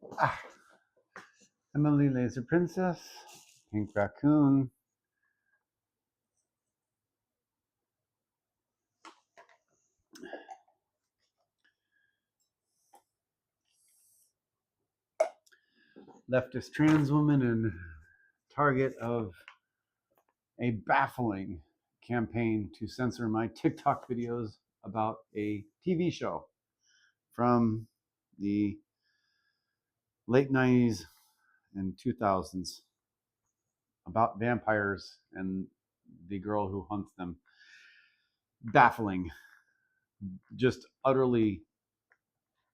Ah, Emily Laser Princess, Pink Raccoon. Leftist trans woman and target of a baffling campaign to censor my TikTok videos about a TV show from the late 90s and 2000s about vampires and the girl who hunts them. Baffling, just utterly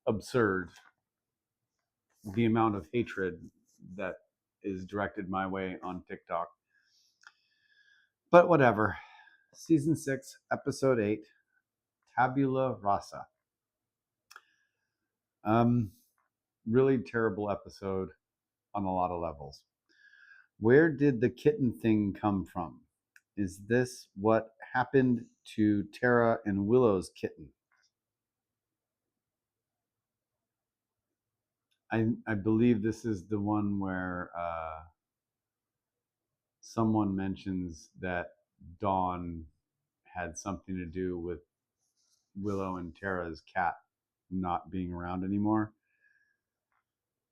absurd the amount of hatred that is directed my way on TikTok. But whatever. Season 6, Episode 8, Tabula Rasa. Really terrible episode on a lot of levels. Where did the kitten thing come from? Is this what happened to Tara and Willow's kitten? I believe this is the one where someone mentions that Dawn had something to do with Willow and Tara's cat not being around anymore.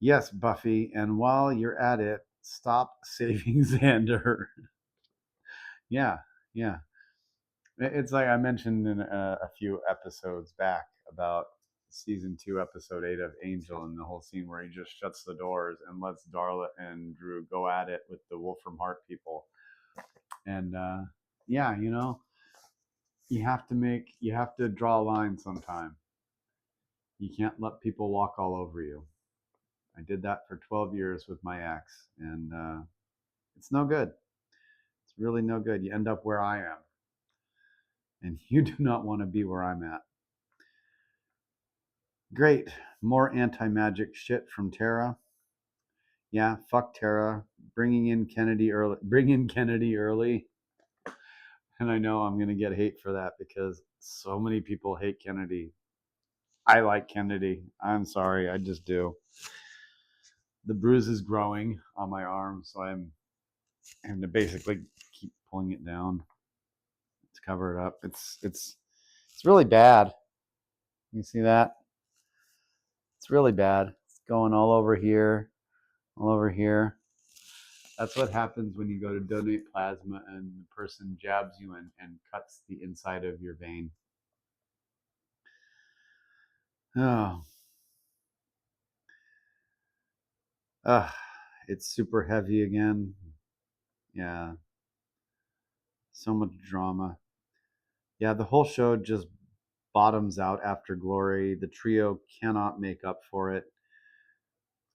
Yes, Buffy, and while you're at it, stop saving Xander. Yeah. It's like I mentioned in a few episodes back about season 2, episode 8 of Angel, and the whole scene where he just shuts the doors and lets Darla and Drew go at it with the Wolfram Hart people. And yeah, you have to draw a line sometime. You can't let people walk all over you. I did that for 12 years with my ex, and it's no good. It's really no good. You end up where I am, and you do not want to be where I'm at. Great. More anti-magic shit from Tara. Yeah, fuck Tara. Bring in Kennedy early. And I know I'm going to get hate for that because so many people hate Kennedy. I like Kennedy. I'm sorry. I just do. The bruise is growing on my arm, so I'm having to basically keep pulling it down to cover it up. It's really bad. You see that? It's really bad. It's going all over here, all over here. That's what happens when you go to donate plasma and the person jabs you and cuts the inside of your vein. Oh. It's super heavy again. Yeah. So much drama. Yeah, the whole show just bottoms out after Glory. The trio cannot make up for it.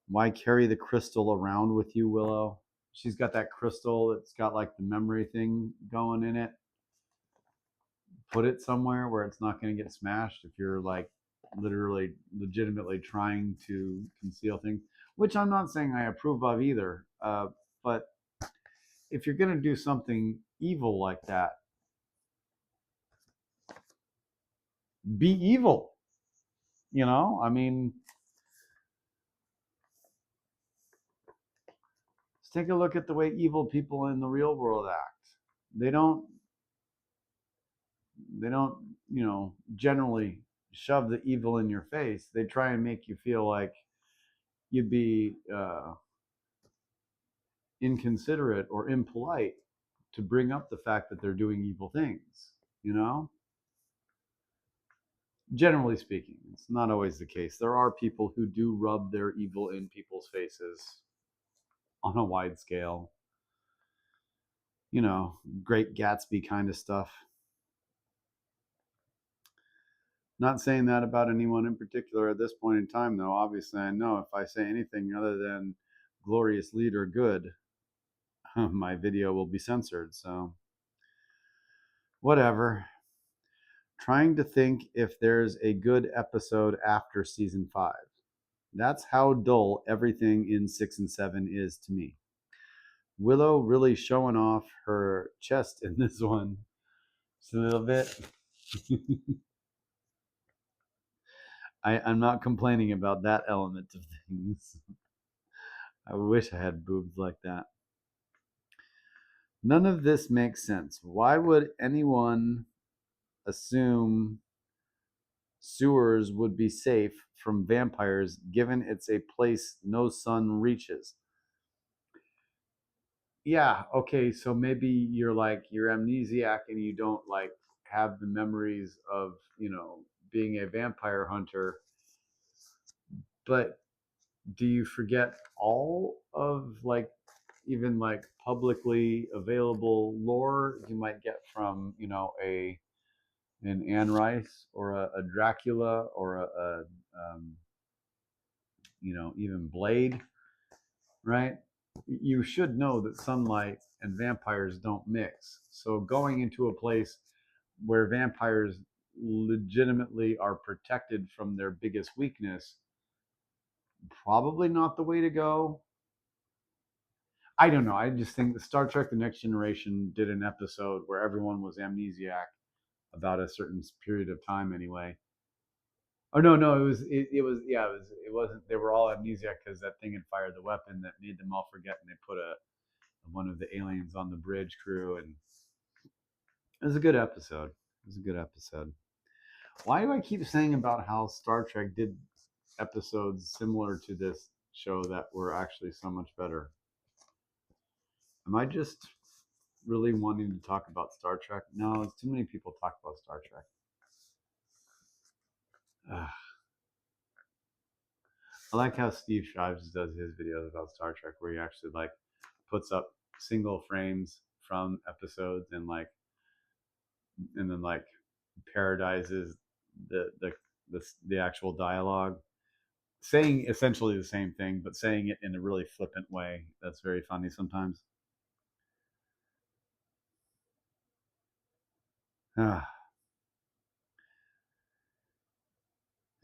Why carry the crystal around with you, Willow? She's got that crystal. It's got like the memory thing going in it. Put it somewhere where it's not going to get smashed if you're like literally legitimately trying to conceal things, which I'm not saying I approve of either. But if you're going to do something evil like that, be evil. I mean, let's take a look at the way evil people in the real world act. They don't, generally shove the evil in your face. They try and make you feel like you'd be inconsiderate or impolite to bring up the fact that they're doing evil things, Generally speaking, it's not always the case. There are people who do rub their evil in people's faces on a wide scale. Great Gatsby kind of stuff. Not saying that about anyone in particular at this point in time, though. Obviously, I know if I say anything other than glorious leader good, my video will be censored. So, whatever. Trying to think if there's a good episode after season 5. That's how dull everything in 6 and 7 is to me. Willow really showing off her chest in this one just a little bit. I'm not complaining about that element of things. I wish I had boobs like that. None of this makes sense. Why would anyone assume sewers would be safe from vampires given it's a place no sun reaches? Yeah, okay, so maybe you're amnesiac and you don't like have the memories of, being a vampire hunter, but do you forget all of like even like publicly available lore you might get from, an Anne Rice or a Dracula or even Blade, right? You should know that sunlight and vampires don't mix. So going into a place where vampires legitimately are protected from their biggest weakness, probably not the way to go. I don't know. I just think the Star Trek The Next Generation did an episode where everyone was amnesiac about a certain period of time anyway. Oh no, it wasn't. They were all amnesiac because that thing had fired the weapon that made them all forget, and they put a one of the aliens on the bridge crew, and it was a good episode. It was a good episode. Why do I keep saying about how Star Trek did episodes similar to this show that were actually so much better? Am I just really wanting to talk about Star Trek? No, it's too many people talk about Star Trek. I like how Steve Shives does his videos about Star Trek, where he actually like puts up single frames from episodes and then like parodizes the actual dialogue, saying essentially the same thing, but saying it in a really flippant way. That's very funny sometimes.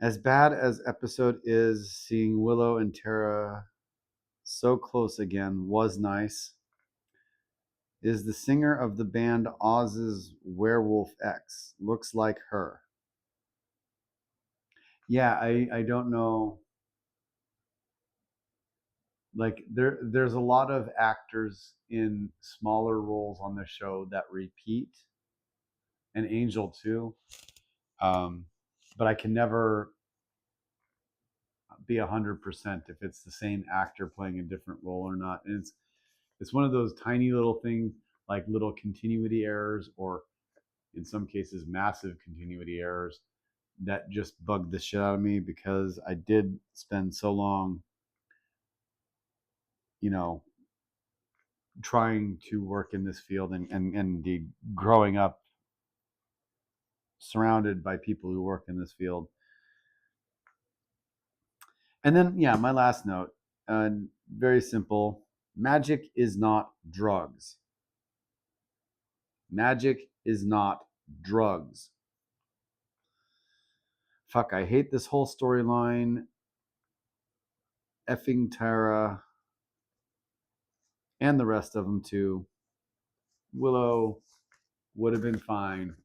As bad as episode is, seeing Willow and Tara so close again was nice. Is the singer of the band Oz's Werewolf X. Looks like her. Yeah, I don't know. Like there's a lot of actors in smaller roles on the show that repeat, and Angel too. Um, but I can never be 100% if it's the same actor playing a different role or not. And it's one of those tiny little things, like little continuity errors, or in some cases massive continuity errors, that just bugged the shit out of me, because I did spend so long, you know, trying to work in this field, and indeed growing up surrounded by people who work in this field. And then, yeah, my last note, very simple. Magic is not drugs. Magic is not drugs. Fuck, I hate this whole storyline. Effing Tara and the rest of them too. Willow would have been fine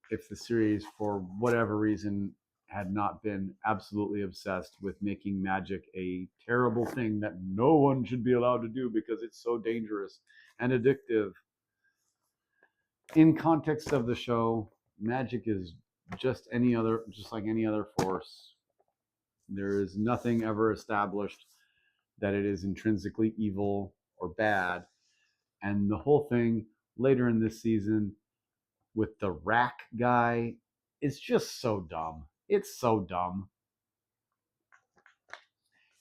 if the series, for whatever reason, had not been absolutely obsessed with making magic a terrible thing that no one should be allowed to do because it's so dangerous and addictive. In context of the show, magic is just like any other force. There is nothing ever established that it is intrinsically evil or bad. And the whole thing later in this season with the rack guy is just so dumb. It's so dumb.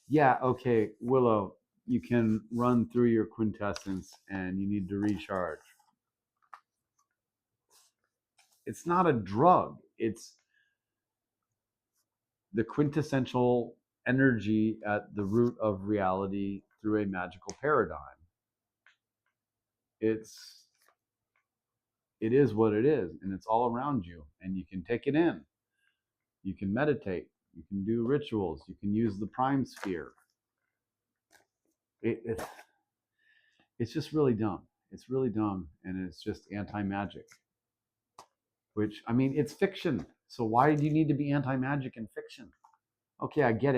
Yeah, okay, Willow, you can run through your quintessence and you need to recharge. It's not a drug. It's the quintessential energy at the root of reality through a magical paradigm. It is what it is, and it's all around you, and you can take it in. You can meditate, you can do rituals, you can use the prime sphere. It's just really dumb. And it's just anti-magic. Which, I mean, it's fiction. So why do you need to be anti-magic in fiction? Okay, I get it.